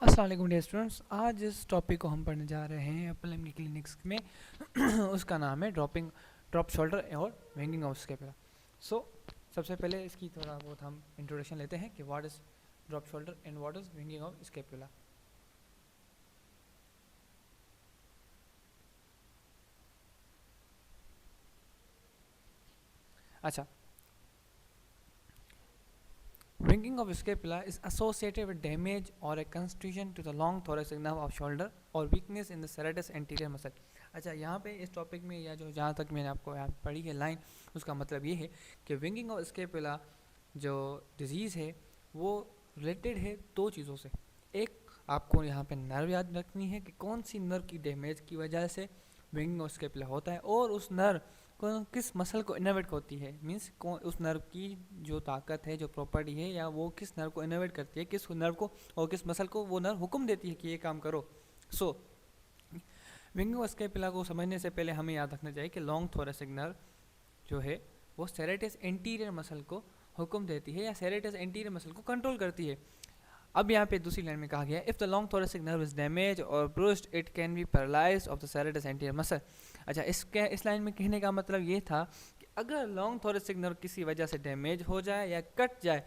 अस्सलाम वालेकुम dear students. आज जिस टॉपिक को हम पढ़ने जा रहे हैं प्रिलिमिनरी क्लिनिक्स में उसका नाम है ड्रॉप शोल्डर और विंगिंग ऑफ स्कैपुला। सो सबसे पहले इसकी थोड़ा बहुत हम इंट्रोडक्शन लेते हैं कि what is drop shoulder and what is winging of scapula. अच्छा, winging of scapula is associated with damage or a constriction to the long thoracic nerve of shoulder or weakness in the serratus anterior muscle। अच्छा, यहाँ पे इस topic में या जो जहाँ तक मैंने आपको यहाँ पढ़ी है लाइन, उसका मतलब ये है कि विंगिंग ऑफ स्कैपुला जो डिजीज़ है वो रिलेटेड है दो चीज़ों से। एक, आपको यहाँ पे नर्व याद रखनी है कि कौन सी नर्व की डैमेज की वजह से विंगिंग ऑफ स्कैपुला होता है और उस नर्व किस मसल को इनोवेट होती है, मीन्स उस नर्व की जो ताकत है, जो प्रॉपर्टी है, या वो किस नर्व को इनोवेट करती है, किस नर्व को और किस मसल को वो नर्व हुक्म देती है कि ये काम करो। सो विंगिंग ऑफ स्कैपुला को समझने से पहले हमें याद रखना चाहिए कि लॉन्ग थोरेसिक नर्व जो है वो सेरेटस एंटीरियर मसल को हुक्म देती है या सेरेटस एंटीरियर मसल को कंट्रोल करती है। अब यहाँ पे दूसरी लाइन में कहा गया है, if the long thoracic nerve is damage और bruised it can be paralysed of the serratus anterior muscle. अच्छा, इस लाइन में कहने का मतलब ये था कि अगर लॉन्ग थोरेसिक नर्व किसी वजह से डैमेज हो जाए या कट जाए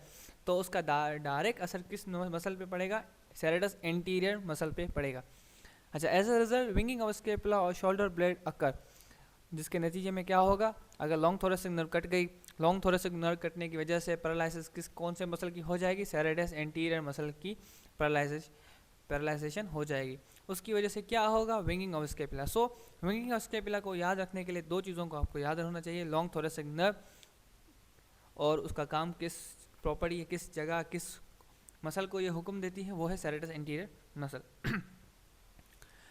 तो उसका डायरेक्ट असर किस मसल पे पड़ेगा? सेरेटस एंटीरियर मसल पे पड़ेगा। अच्छा, as a result winging of scapula और शोल्डर ब्लेड अकर, जिसके नतीजे में क्या होगा? अगर लॉन्ग थोरेसिक नर्व कट गई, लॉन्ग थोरेसिक नर्व कटने की वजह से पैरालिसिस कौन से मसल की हो जाएगी? सेरेटस एंटीरियर मसल की पैरालाइजेशन हो जाएगी। उसकी वजह से क्या होगा? Winging of scapula. So winging of scapula को याद रखने के लिए दो चीज़ों को आपको याद रखना चाहिए, लॉन्ग थोरेसिक नर्व और उसका काम किस प्रॉपर्टी है, किस जगह, किस मसल को ये हुक्म देती है, वो है सेरेटस एंटीरियर मसल।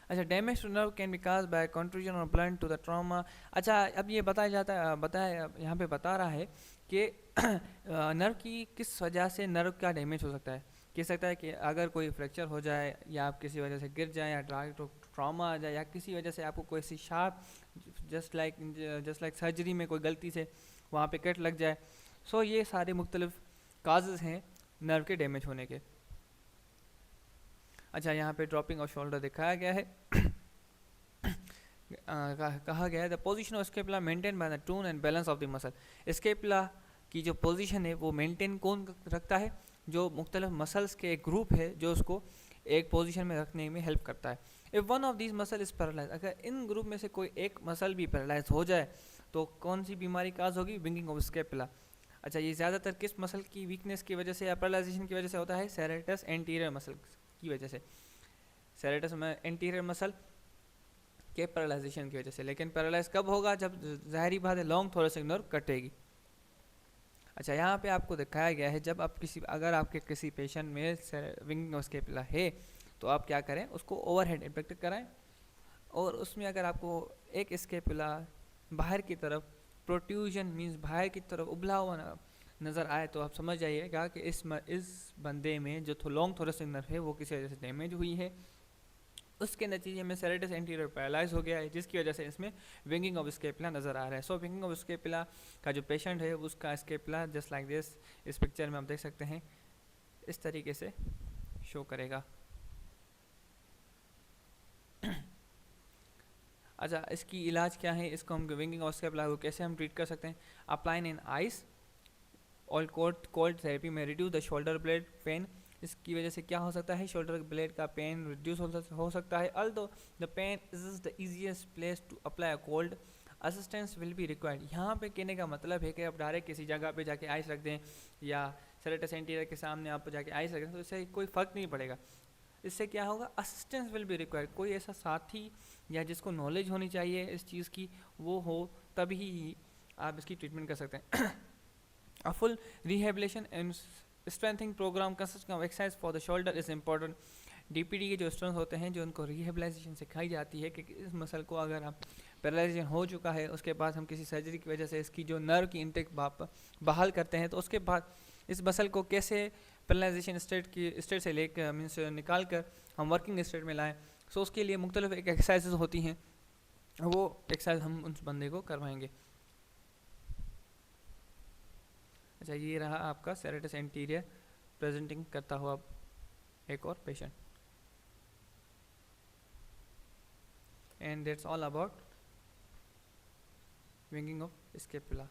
अच्छा, damage to nerve can be cause by contusion और ब्लंट टू द ट्रॉमा। अच्छा, अब ये बताया यहाँ पे बता रहा है कि नर्व की किस वजह से नर्व का डैमेज हो सकता है। कह सकता है कि अगर कोई फ्रैक्चर हो जाए या आप किसी वजह से गिर जाए या ट्रॉमा आ जाए या किसी वजह से आपको कोई सी शार्प जस्ट लाइक सर्जरी में कोई गलती से वहाँ पे कट लग जाए। सो ये सारे मुख्तलिफ काजेज़ हैं नर्व के डैमेज होने के। अच्छा, यहाँ पे ड्रॉपिंग ऑफ शोल्डर दिखाया गया है। कहा गया है the position of scapula maintain by the tone and balance of the muscle. Scapula की जो पोजीशन है वो मेंटेन कौन रखता है? जो मुख्तलिफ मसल्स के एक ग्रुप है जो उसको एक पोजीशन में रखने में हेल्प करता है। If one of these muscle is paralyse, अगर इन ग्रुप में से कोई एक मसल भी पैरालाइज हो जाए तो कौन सी बीमारी काज होगी? Winging of scapula. अच्छा, ये ज़्यादातर किस मसल की वीकनेस की वजह से या पैरालाइजेशन की वजह से होता है? सेरेटस एंटीरियर मसल की वजह से, सेरेटस में एंटीरियर मसल के पैरालाइजेशन की वजह से। लेकिन पैरालाइज कब होगा? जब ज़ाहिरी बात है लॉन्ग थोरेसिक नर्व कटेगी। अच्छा, यहाँ पे आपको दिखाया गया है जब आप अगर आपके किसी पेशेंट में विंगिंग ऑफ स्कैपुला है तो आप क्या करें? उसको ओवरहेड इम्पैक्ट कराएं और उसमें अगर आपको एक स्कैपुला बाहर की तरफ प्रोट्यूजन मीन्स बाहर की तरफ उबला हुआ नज़र आए तो आप समझ जाइएगा कि इस बंदे में जो लॉन्ग थोरेसिक नर्व है वो किसी वजह से डैमेज हुई है, उसके नतीजे में सेरेटस एंटीरियर पैरालाइज हो गया है, जिसकी वजह से इसमें विंगिंग ऑफ स्कैपुला नज़र आ रहा है। सो विंगिंग ऑफ स्कैपुला का जो पेशेंट है उसका स्कैपुला जस्ट लाइक दिस, इस पिक्चर में आप देख सकते हैं, इस तरीके से शो करेगा। अच्छा, इसकी इलाज क्या है? इसको हम विंगिंग ऑफ स्कैपुला को कैसे हम ट्रीट कर सकते हैं? अप्लाइन इन आइस और कोल्ड थेरेपी में reduce the shoulder blade pain. इसकी वजह से क्या हो सकता है? शोल्डर ब्लेड का पेन रिड्यूस हो सकता है। Although the pain is the easiest place to apply a cold assistance will be required. यहाँ पे कहने का मतलब है कि आप डायरेक्ट किसी जगह पे जाके आइस रख दें या सेरेटस एंटीरियर के सामने आप जाके आइस रख दें तो इससे कोई फ़र्क नहीं पड़ेगा। इससे क्या होगा? असिस्टेंस विल बी रिक्वायर्ड, कोई ऐसा साथी या जिसको नॉलेज होनी चाहिए इस चीज़ की वो हो, तभी आप इसकी ट्रीटमेंट कर सकते हैं। A full rehabilitation and strengthening program consisting of exercise for the shoulder is important। DPD के जो स्टूडेंट्स होते हैं जो उनको रिहेबिलाइजेशन सिखाई जाती है कि इस मसल को अगर आप पैरालाइजेशन हो चुका है उसके बाद हम किसी सर्जरी की वजह से इसकी जो नर्व की इंटेक बहाल करते हैं तो उसके बाद इस मसल को कैसे पैरालाइजेशन स्टेट से लेकर मीन्स निकाल कर हम वर्किंग स्टेट में लाएँ। सो उसके लिए मुख्तलिफ एक एक्सरसाइज होती हैं, वो एक्सरसाइज हम उस बंदे को करवाएंगे। अच्छा, ये रहा आपका सेरेटस एंटीरियर प्रेजेंटिंग करता हुआ एक और patient. and that's all about bending of scapula.